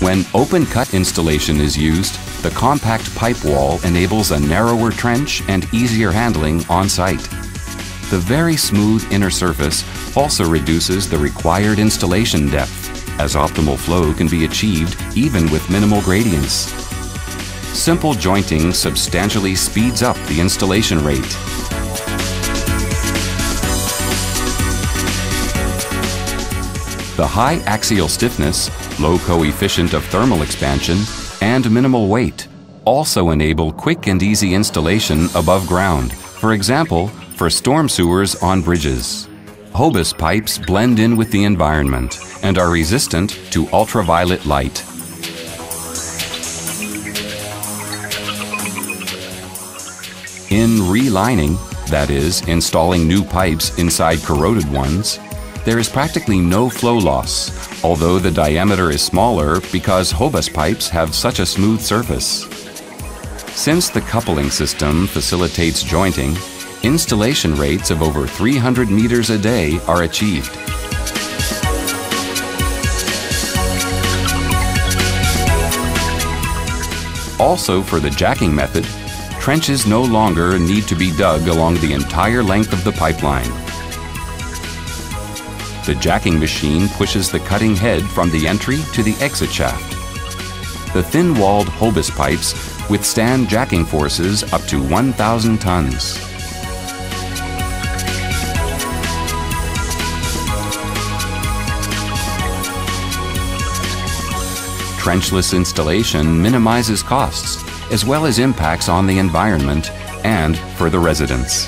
When open-cut installation is used, the compact pipe wall enables a narrower trench and easier handling on-site. The very smooth inner surface also reduces the required installation depth, as optimal flow can be achieved even with minimal gradients. Simple jointing substantially speeds up the installation rate. The high axial stiffness, low coefficient of thermal expansion, and minimal weight also enable quick and easy installation above ground, for example, for storm sewers on bridges. Hobas pipes blend in with the environment and are resistant to ultraviolet light. In relining, that is, installing new pipes inside corroded ones, there is practically no flow loss, although the diameter is smaller because hobas pipes have such a smooth surface. Since the coupling system facilitates jointing, installation rates of over 300 meters a day are achieved. Also, for the jacking method, trenches no longer need to be dug along the entire length of the pipeline. The jacking machine pushes the cutting head from the entry to the exit shaft. The thin-walled hobas pipes withstand jacking forces up to 1,000 tons. Trenchless installation minimizes costs, as well as impacts on the environment and for the residents.